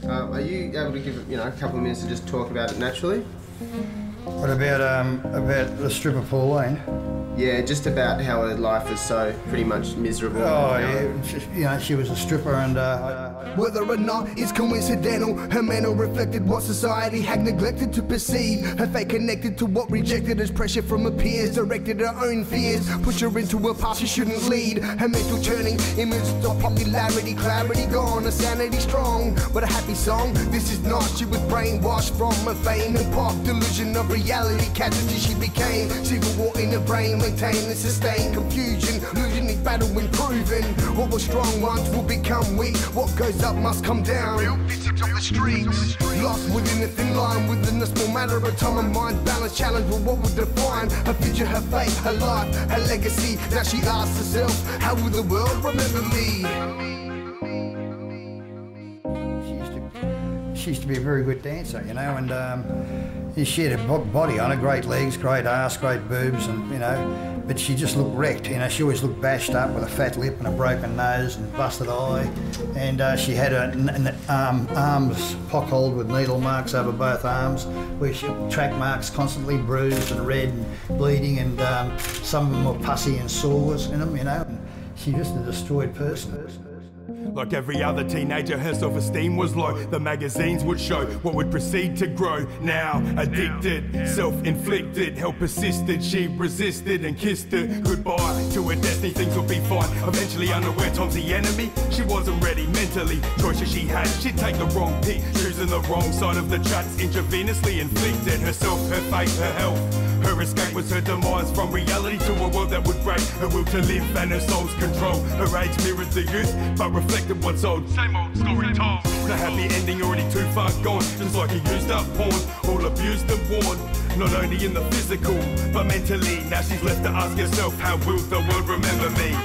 Are you able to give a couple of minutes to just talk about it naturally? What about the stripper Pauline? Yeah, just about how her life was so pretty much miserable. Oh, yeah, she was a stripper and... Whether or not it's coincidental, her manner reflected what society had neglected to perceive. Her fate connected to what rejected as pressure from her peers, directed her own fears, pushed her into a path she shouldn't lead. Her mental turning, image of popularity, clarity gone, her sanity strong. But a happy song, this is not. She was brainwashed from her fame and pop, delusion of reality, casualty she became. Civil war in her brain, maintain and sustain confusion, losing each battle improving. What was strong once will become weak. What goes up must come down. Real physics on the streets. Lost within a thin line, within a small matter of time. Her mind balance challenge with what would define her future, her fate, her life, her legacy. Now she asks herself, how will the world remember me? She used to be a very good dancer, you know, and she had a body on her, great legs, great arse, great boobs, and you know, but she just looked wrecked. You know, she always looked bashed up with a fat lip and a broken nose and busted eye, and she had her arms pockholed with needle marks over both arms, where she had track marks constantly bruised and red and bleeding, and some of them were pussy and sores in them, you know. And she just a destroyed person. Like every other teenager, her self-esteem was low. The magazines would show what would proceed to grow. Now addicted, self-inflicted, hell persisted. She resisted and kissed her goodbye to her destiny. Things would be fine. Eventually unaware Tom's the enemy. She wasn't ready mentally. Choices she had, she'd take the wrong pick, choosing the wrong side of the tracks. Intravenously inflicted herself, her fate, her health. Her escape was her demise from reality to a world that would break her will to live and her soul's control. Her age mirrored the youth, but reflected what's old. Same old story told. The happy ending already too far gone, just like a used up pawn, all abused and worn. Not only in the physical, but mentally. Now she's left to ask herself, how will the world remember me?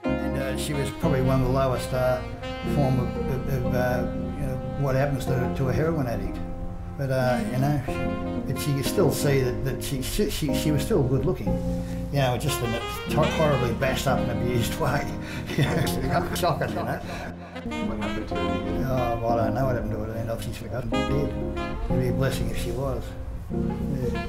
And she was probably one of the lowest form of what happens to a heroin addict. But you know, but you could still see that she was still good looking, you know, just in a horribly bashed up and abused way. You know, shocking, you know. What happened to her? Oh, well, I don't know what happened to her. I don't know if she's forgotten. Dead. It'd be a blessing if she was. Yeah.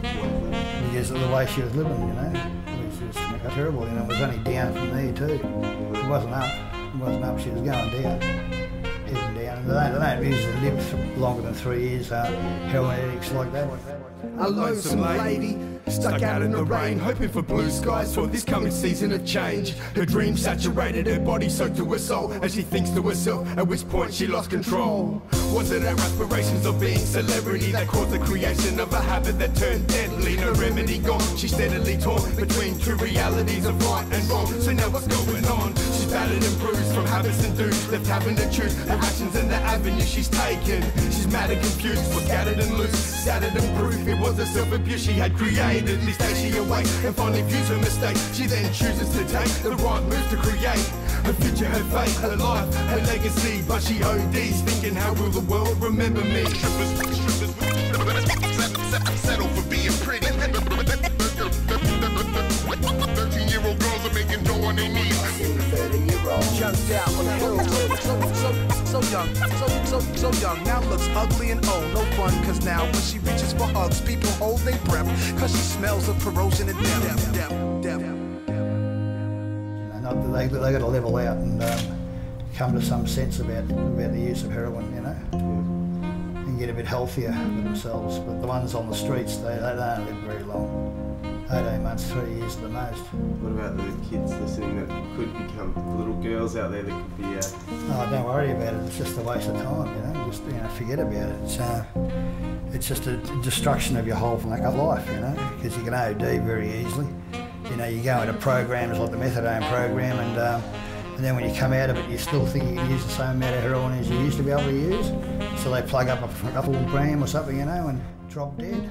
Because of the way she was living, you know, it was terrible. You know, it was only down from there too. It wasn't up. It wasn't up. She was going down. Down. They don't usually live longer than 3 years, heroin addicts like that. A lonesome lady stuck out in the rain, hoping for blue skies for this coming season of change. Her dreams saturated her body, soaked to her soul, as she thinks to herself, at which point she lost control. Was it her aspirations of being celebrity that caused the creation of a habit that turned deadly? No remedy gone, she's steadily torn between two realities of right and wrong. So now what's going on? She's battered and bruised from habits and dues, left having to choose her actions and the avenue she's taken. She's mad and confused, was scattered and loose, scattered and proof it was a self-abuse she had created. This day she awakes and finally views her mistake. She then chooses to take the right moves to create her future, her fate, her life, her legacy. But she ODs, thinking how will the world remember me? Settle for being pretty. 13-year-old girls are making dough on their knees. Jumped out on the hill, so young, now looks ugly and old. No fun, cause now when she reaches for hugs, people hold their breath, cause she smells of corrosion and death. They got to level out and come to some sense about the use of heroin, you know, and get a bit healthier for themselves. But the ones on the streets, they don't live very long. 18 months, 3 years at the most. What about the kids listening that could become little girls out there that could be... Oh, don't worry about it. It's just a waste of time, you know. Just forget about it. It's just a destruction of your whole life, you know, because you can OD very easily. You know, you go into programs like the methadone program, and then when you come out of it, you still think you can use the same amount of heroin as you used to be able to use. So they plug up a couple gram or something, you know, and drop dead.